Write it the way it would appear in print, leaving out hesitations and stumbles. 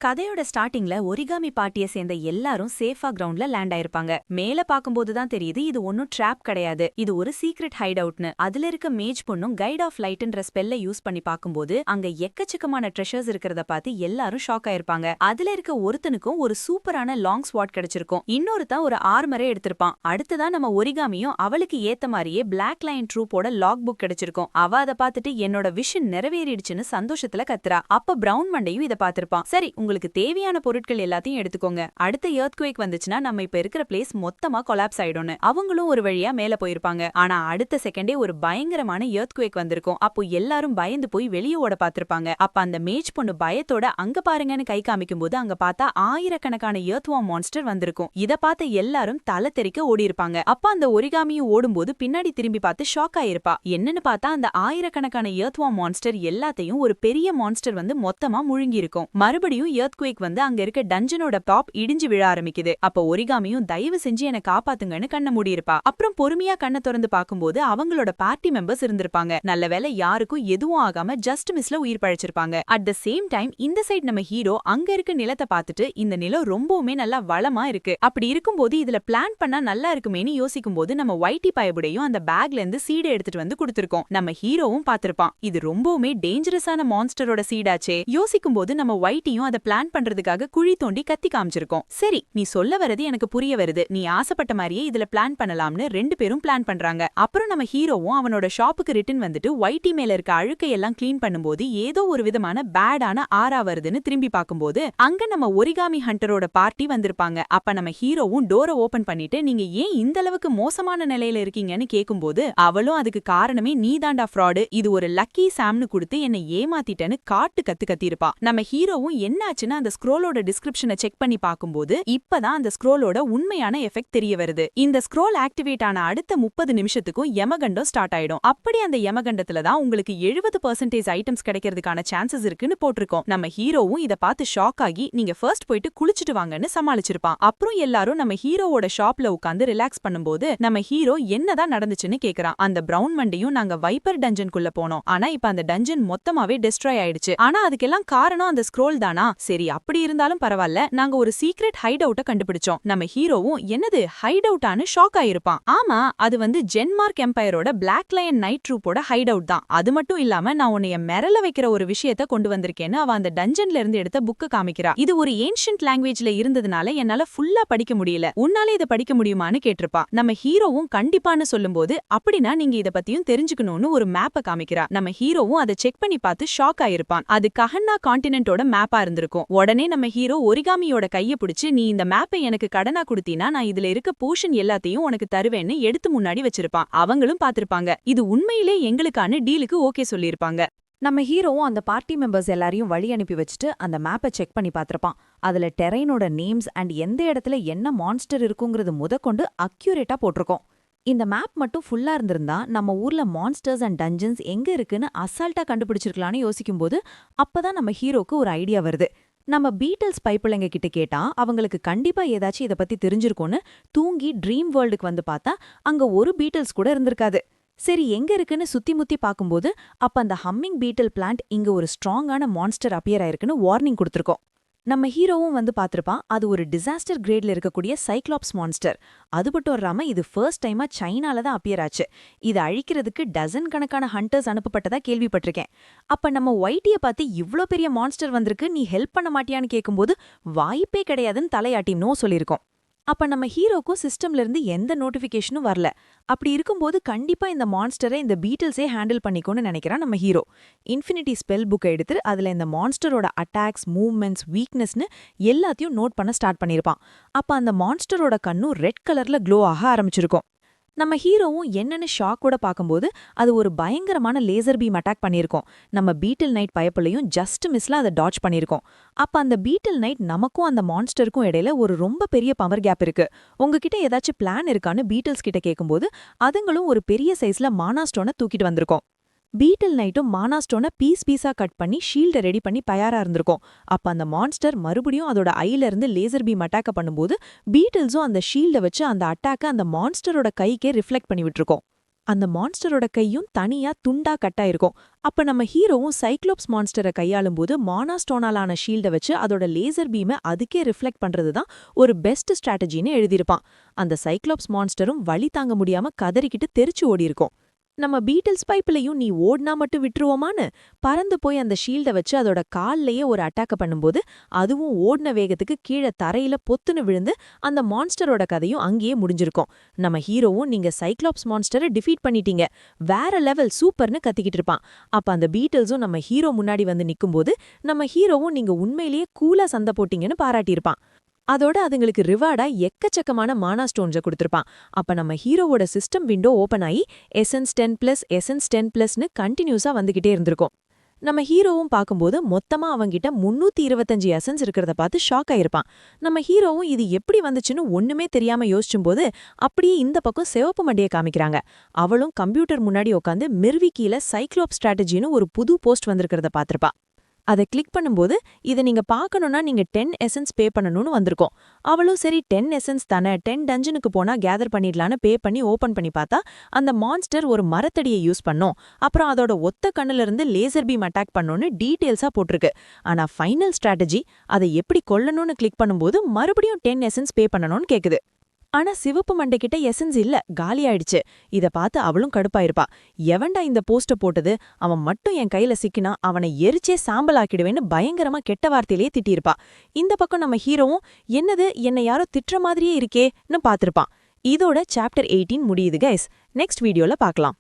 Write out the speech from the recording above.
கதையோட ஸ்டார்டிங்ல ஒரிகாமி பார்ட்டிய சேர்ந்த எல்லாரும் சேஃபா கிரவுண்ட்ல லேண்ட் ஆயிருப்பாங்க. மேல பாக்கும்போது தான் தெரியுது இது ஒன்னும் ட்ராப் கிடையாது, இது ஒரு சீக்ரெட் ஹைட் அவுட்னு. அதுல இருக்க மேஜ் பொண்ணும் கைட் ஆஃப் லைட்ன்ற ஸ்பெல்ல யூஸ் பண்ணி பாக்கும்போது அங்க எக்கச்சக்கமான ட்ரெஷர்ஸ் இருக்கிறத பார்த்து எல்லாரும் ஷாக் ஆயிருப்பாங்க. அதுல இருக்க ஒருத்தனுக்கும் ஒரு சூப்பரான லாங் ஸ்வாட் கிடைச்சிருக்கும், இன்னொருத்தன் ஒரு ஆர்மரே எடுத்திருப்பான். அடுத்ததான் நம்ம ஒரிகாமியும் அவளுக்கு ஏத்த மாதிரியே பிளாக் லைன் ட்ரூப்போட லாக் புக் கிடைச்சிருக்கும். அவ அதை பார்த்துட்டு என்னோட விஷன் நிறைவேறிடுச்சுன்னு சந்தோஷத்துல கத்துறா. அப்ப பிரவுன் மண்டையும் இதை பார்த்திருப்பான். சரி, உங்களுக்கு தேவையான பொருட்கள் எல்லாத்தையும் எடுத்துக்கோங்க, அடுத்த எர்த்குவேக் வந்துச்சுன்னா நம்ம இப்ப இருக்கிற பிளேஸ் மொத்தமா கொலாப்ஸ் ஆயிடும்னு. அவங்களும் ஒரு வழியா மேல போயிருப்பாங்க. ஆனா அடுத்த செகண்டே ஒரு பயங்கரமான எர்த்குவேக் வந்திருக்கும். அப்போ எல்லாரும் பயந்து போய் வெளியே ஓட பாத்திருப்பாங்க. அப்ப அந்த மேஜ் பொண்ணு பயத்தோட அங்க பாருங்கன்னு கை காமிக்கும் போது அங்க பார்த்தா ஆயிரக்கணக்கான எர்த்வார்ம் மான்ஸ்டர் வந்திருக்கும். இத பார்த்த எல்லாரும் தலை தெறிக்க ஓடி இருப்பாங்க. அப்ப அந்த ஒரிகாமியும் ஓடும்போது பின்னாடி திரும்பி பார்த்து ஷாக் ஆயிருப்பா. என்னன்னு பார்த்தா அந்த ஆயிரக்கணக்கான எர்த்வார்ம் மான்ஸ்டர் எல்லாத்தையும் ஒரு பெரிய மான்ஸ்டர் வந்து மொத்தமா முழுங்கி இருக்கும். மறுபடியும் எர்த்குவேக் வந்து அங்க இருக்க டஞ்சனோட டாப் இடிஞ்சு விழ ஆரம்பிக்குது. அப்ப ஒரிகாமியும் தயவு செஞ்சு என்ன காப்பாத்துங்கன்னு கண்ண மூடியிருப்பா. அப்புறம் பொறுமையா கண்ணை திறந்து பாக்கும்போது அவங்களோட பார்ட்டி மெம்பர்ஸ் இருந்திருப்பாங்க. நல்ல வேளை யாருக்கும் எதுவும் ஆகாம ஜஸ்ட் மிஸ்ல உயிர் பழைச்சிருப்பாங்க. அட் த சேம் டைம் இந்த சைட் நம்ம ஹீரோ அங்க இருக்க நிலத்தை பார்த்துட்டு இந்த நிலம் ரொம்பவுமே நல்லா வளமா இருக்கு, அப்படி இருக்கும்போது இதுல பிளான் பண்ணா நல்லா இருக்குமேன்னு யோசிக்கும் போது நம்ம வைட்டி பயபுடையும் அந்த பேக்ல இருந்து சீடை எடுத்துட்டு வந்து கொடுத்திருக்கோம். நம்ம ஹீரோவும் பார்த்திருப்பான், இது ரொம்பவுமே டேஞ்சரஸான மான்ஸ்டரோட சீடாச்சே. யோசிக்கும் போது நம்ம வைட்டியும் அதை பிளான் பண்றதுக்காக குழி தோண்டி கத்தி காமிச்சிருக்கோம். சரி, நீ சொல்ல வரது எனக்கு புரிய வருது, நீ ஆசைப்பட்ட மாதிரியே இதுல பிளான் பண்ணலாம்னு ரெண்டு பேரும் பிளான் பண்றாங்க. அப்புறம் நம்ம ஹீரோவும் அவனோட ஷாப்புக்கு ரிட்டர்ன் வந்துட்டு வைட்டி மேல இருக்க அழுக்கையெல்லாம் கிளீன் பண்ணும்போது ஏதோ ஒரு விதமான பேடான ஆரா வருதுன்னு திரும்பி பார்க்கும்போது அங்க நம்ம ஒரிகாமி ஹண்டரோட பார்ட்டி வந்திருப்பாங்க. அப்ப நம்ம ஹீரோவும் டோரை ஓபன் பண்ணிட்டு நீங்க ஏன் இந்த அளவுக்கு மோசமான நிலையில இருக்கீங்கன்னு கேக்கும்போது அவளும் அதுக்கு காரணமே நீதாண்டா ஃப்ராடு, இது ஒரு லக்கி சாம்னு கொடுத்து என்னை ஏமாத்திட்டேன்னு காட்டு கத்து கத்திருப்பா. நம்ம ஹீரோவும் என்னாச்சுன்னு அந்த ஸ்க்ரோலோட டிஸ்கிரிப்ஷனை செக் பண்ணி பார்க்கும்போது இப்பதான் அந்த ஸ்க்ரோலோட உண்மையான எஃபெக்ட் தெரிய வருது. இந்த ஸ்க்ரோல் ஆக்டிவேட் ஆன அடுத்த 30 நிமிஷத்துக்கும் யமகண்டம் ஸ்டார்ட் ஆயிடும். அப்படி அந்த யமகண்டத்துல தான் உங்களுக்கு 70% ஐட்டம்ஸ் கிடைக்கிறதுக்கான சான்சஸ் இருக்குன்னு போட்டிருக்கோம். நம்ம ஹீரோவும் இத பார்த்து ஷாக் ஆகி நீங்க ஃபர்ஸ்ட் போயிட்டு குளிச்சுட்டு வாங்கன்னு சமாளிச்சிருப்பான். அப்புறம் எல்லாரும் நம்ம ஹீரோவோட ஷாப்ல உட்காந்து ரிலாக்ஸ் பண்ணும்போது நம்ம ஹீரோ என்னதான் நடந்துச்சுன்னு கேக்குறான். அந்த பிரவுன் மண்டையும் நாங்க வைப்பர் டஞ்சன்குள்ள போனோம், ஆனா இப்ப அந்த டஞ்சன் மொத்தமாவே டெஸ்ட்ராய் ஆயிடுச்சு, ஆனா அதுக்கெல்லாம் காரணம் அந்த ஸ்க்ரோல் தானா? சரி, அப்படி இருந்தாலும் பரவாயில்ல, நாங்க ஒரு சீக்ரெட் ஹைட் அவுட்ட கண்டுபிடிச்சோம். நம்ம ஹீரோவும் என்னது ஹைட் அவுட்டான்னு ஷாக் ஆயிருப்பான். ஆமா, அது வந்து ஜென்மார்க் எம்பையரோட பிளாக் லயன் நைட் ட்ரூப்போட ஹைட் அவுட் தான். அது மட்டும் இல்லாம நான் உன்னைய மிரள வைக்கிற ஒரு விஷயத்த கொண்டு வந்திருக்கேன்னு அவ அந்த டஞ்சன்ல இருந்து எடுத்த புக்க காமிக்கிறா. இது ஒரு ஏன்ஷியன்ட் லாங்குவேஜ்ல இருந்ததுனால என்னால ஃபுல்லா படிக்க முடியல, உன்னால இதை படிக்க முடியுமான்னு கேட்டிருப்பா. நம்ம ஹீரோவும் கண்டிப்பான்னு சொல்லும்போது அப்படின்னா நீங்க இத பத்தியும் தெரிஞ்சுக்கணும்னு ஒரு மேப்பை காமிக்கிறா. நம்ம ஹீரோவும் அதை செக் பண்ணி பார்த்து ஷாக் ஆயிருப்பான். அது கஹன்னா கான்டினென்ட்டோட மேப்பா இருந்திருக்கும். உடனே நம்ம ஹீரோ ஒரிகாமியோட கைய பிடிச்சு நீ இந்த மேப்பை எனக்கு கடனா கொடுத்தீனா நான் இதுல இருக்க போர்ஷன் எல்லாத்தையும் உனக்கு தருவேன்னு எடுத்து முன்னாடி வச்சிருப்பான். அவங்களும் பாத்திருப்பாங்க, இது உண்மையிலே எங்களுக்கான டீலுக்கு ஓகே சொல்லியிருப்பாங்க. நம்ம ஹீரோவும் அந்த பார்ட்டி மெம்பர்ஸ் எல்லாரையும் வழி அனுப்பி வச்சுட்டு அந்த மேப்பை செக் பண்ணி பார்த்திருப்பான். அதுல டெரைனோட நேம்ஸ் அண்ட் எந்த இடத்துல என்ன மான்ஸ்டர் இருக்குங்கிறது முதற்கொண்டு அக்யூரேட்டா போட்டிருக்கோம். இந்த மேப் மட்டும் ஃபுல்லா இருந்திருந்தா நம்ம ஊர்ல மான்ஸ்டர்ஸ் அண்ட் டஞ்சன்ஸ் எங்க இருக்குன்னு அசால்ட்டா கண்டுபிடிச்சிருக்கலாம்னு யோசிக்கும்போது அப்பதான் நம்ம ஹீரோக்கு ஒரு ஐடியா வருது. நம்ம பீட்டில்ஸ் பைப்பிள்ளைங்க கிட்ட கேட்டா அவங்களுக்கு கண்டிப்பா ஏதாச்சும் இதை பத்தி தெரிஞ்சிருக்கும்னு தூங்கி ட்ரீம் வேர்ல்டுக்கு வந்து பார்த்தா அங்க ஒரு பீட்டில்ஸ் கூட இருந்திருக்காது. சரி, எங்க இருக்குன்னு சுத்தி முத்தி பார்க்கும்போது அப்ப அந்த ஹம்மிங் பீட்டில் பிளான்ட் இங்க ஒரு ஸ்ட்ராங்கான மான்ஸ்டர் அப்பியர் ஆயிருக்குன்னு வார்னிங் கொடுத்திருக்கோம். நம்ம ஹீரோவும் வந்து பார்த்திருப்பான், அது ஒரு டிசாஸ்டர் கிரேட்ல இருக்கக்கூடிய சைக்ளாப்ஸ் மான்ஸ்டர். அது மட்டும் இல்லாம இது ஃபர்ஸ்ட் டைமா சைனால தான் அப்பியர் ஆச்சு. இதை அழிக்கிறதுக்கு டசன் கணக்கான ஹண்டர்ஸ் அனுப்பப்பட்டதா கேள்விப்பட்டிருக்கேன். அப்ப நம்ம ஒயிட்டிய பார்த்து இவ்ளோ பெரிய மான்ஸ்டர் வந்திருக்கு, நீ ஹெல்ப் பண்ண மாட்டியான்னு கேட்கும்போது வாய்ப்பே கிடையாதுன்னு தலையாட்டி நோ சொல்லியிருக்கோம். அப்ப நம்ம ஹீரோக்கும் சிஸ்டம்ல இருந்து எந்த நோட்டிபிகேஷனும் வரல. அப்படி இருக்கும்போது கண்டிப்பா இந்த மான்ஸ்டரை இந்த பீட்டில்ஸே ஹேண்டில் பண்ணிக்கோன்னு நினைக்கிறான் நம்ம ஹீரோ. இன்ஃபினிட்டி ஸ்பெல் புக்கை எடுத்து அதுல இந்த மான்ஸ்டரோட அட்டாக்ஸ், மூவ்மெண்ட்ஸ், வீக்னஸ்னு எல்லாத்தையும் நோட் பண்ண ஸ்டார்ட் பண்ணிருப்பான். அப்ப அந்த மான்ஸ்டரோட கண்ணும் ரெட் கலர்ல க்ளோ ஆக ஆரம்பிச்சிருக்கும். நம்ம ஹீரோவும் என்னன்னு ஷாக்கோட பார்க்கும்போது அது ஒரு பயங்கரமான லேசர் பீம் அட்டாக் பண்ணியிருக்கோம். நம்ம பீட்டில் நைட் பயப்புலையும் ஜஸ்ட் மிஸ்ல அதை டாட்ச் பண்ணியிருக்கோம். அப்ப அந்த பீட்டில் நைட் நமக்கும் அந்த மான்ஸ்டருக்கும் இடையில ஒரு ரொம்ப பெரிய பவர் கேப் இருக்கு, உங்ககிட்ட ஏதாச்சும் பிளான் இருக்கான்னு பீட்டில்ஸ் கிட்ட கேட்கும்போது அதுங்களும் ஒரு பெரிய சைஸ்ல மானா ஸ்டோனை தூக்கிட்டு வந்திருக்கோம். பீட்டில் நைட்டும் மானா ஸ்டோனை பீஸா கட் பண்ணி ஷீல்டை ரெடி பண்ணி தயாரா இருந்திருக்கும். அப்ப அந்த மான்ஸ்டர் மறுபடியும் அதோட ஐல இருந்து லேசர் பீம் அட்டாக்க பண்ணும்போது பீட்டில்ஸும் அந்த ஷீல்டை வச்சு அந்த அட்டாக்க அந்த மான்ஸ்டரோட கைக்கே ரிஃப்ளெக்ட் பண்ணி விட்டுருக்கோம். அந்த மான்ஸ்டரோட கையும் தனியா துண்டா கட்டாயிருக்கும். அப்ப நம்ம ஹீரோவும் சைக்ளோப்ஸ் மான்ஸ்டரை கையாளும்போது மானாஸ்டோனாலான ஷீல்ட வச்சு அதோட லேசர் பீமை அதுக்கே ரிஃப்ளெக்ட் பண்றது தான் ஒரு பெஸ்ட் ஸ்ட்ராட்டஜின்னு எழுதியிருப்பான். அந்த சைக்ளோப்ஸ் மான்ஸ்டரும் வலி தாங்க முடியாம கதறிக்கிட்டு தெரிச்சு ஓடியிருக்கும். நம்ம பீட்டில்ஸ் பைப்லயும் நீ ஓடினா மட்டும் விட்டுருவோமான்னு பறந்து போய் அந்த ஷீல்ட வச்சு அதோட கால்லயே ஒரு அட்டாக்க பண்ணும்போது அதுவும் ஓடின வேகத்துக்கு கீழே தரையில பொத்துன்னு விழுந்து அந்த மான்ஸ்டரோட கதையும் அங்கேயே முடிஞ்சிருக்கும். நம்ம ஹீரோவும் நீங்க சைக்ளாப்ஸ் மான்ஸ்டரை டிஃபீட் பண்ணிட்டீங்க, வேற லெவல் சூப்பர்னு கத்திக்கிட்டு இருப்பான். அப்ப அந்த பீட்டில்ஸும் நம்ம ஹீரோ முன்னாடி வந்து நிக்கும்போது நம்ம ஹீரோவும் நீங்க உண்மையிலேயே கூலா சண்டை போட்டீங்கன்னு பாராட்டியிருப்பான். அதோட அதுங்களுக்கு ரிவார்டா எக்கச்சக்கமான மானா ஸ்டோன்ஸை கொடுத்திருப்பான். அப்ப நம்ம ஹீரோவோட சிஸ்டம் விண்டோ ஓபன் ஆகி எசன்ஸ் 10+, எசன்ஸ் 10+ன்னு கண்டினியூஸா வந்துகிட்டே இருந்திருக்கும். நம்ம ஹீரோவும் பார்க்கும்போது மொத்தமா அவங்கிட்ட 325 எசன்ஸ் இருக்கிறத பார்த்து ஷாக் ஆயிருப்பான். நம்ம ஹீரோவும் இது எப்படி வந்துச்சுன்னு ஒண்ணுமே தெரியாம யோசிச்சும்போது அப்படியே இந்த பக்கம் சிவப்பு மண்டியை காமிக்கிறாங்க. அவளும் கம்ப்யூட்டர் முன்னாடி உட்காந்து மிர்வி கீழ சைக்ளோப் ஸ்ட்ராட்டஜின்னு ஒரு புது போஸ்ட் வந்திருக்கிறத பார்த்திருப்பா. அதை கிளிக் பண்ணும்போது இதை நீங்க பார்க்கணும்னா நீங்க 10 எசன்ஸ் பே பண்ணணும்னு வந்திருக்கும். அவளும் சரி 10 எசன்ஸ் தானே, 10 டஞ்சனுக்கு போனா கேதர் பண்ணிடலான்னு பே பண்ணி ஓபன் பண்ணி பார்த்தா அந்த மான்ஸ்டர் ஒரு மரத்தடியை யூஸ் பண்ணும், அப்புறம் அதோட ஒத்த கண்ணுல இருந்து லேசர் பீம் அட்டாக் பண்ணணும்னு டீட்டெயில்ஸா போட்டிருக்கு. ஆனா ஃபைனல் ஸ்ட்ராட்டஜி அதை எப்படி கொல்லணும்னு கிளிக் பண்ணும்போது மறுபடியும் 10 எசன்ஸ் பே பண்ணணும்னு கேக்குது. ஆனா சிவப்பு மண்டைக்கிட்ட எசன்ஸ் இல்ல, காலி ஆயிடுச்சு. இத பார்த்து அவளும் கடுப்பாயிருப்பா. எவன்டா இந்த போஸ்ட போட்டது, அவன் மட்டும் என் கையில சிக்கினா அவனை எரிச்சே சாம்பல் ஆக்கிடுவேன்னு பயங்கரமா கெட்ட வார்த்தையிலேயே திட்டியிருப்பா. இந்த பக்கம் நம்ம ஹீரோவும் என்னது என்னை யாரோ திட்டுற மாதிரியே இருக்கேன்னு பார்த்திருப்பான். இதோட சாப்டர் 18 முடியுது கைஸ். நெக்ஸ்ட் வீடியோல பார்க்கலாம்.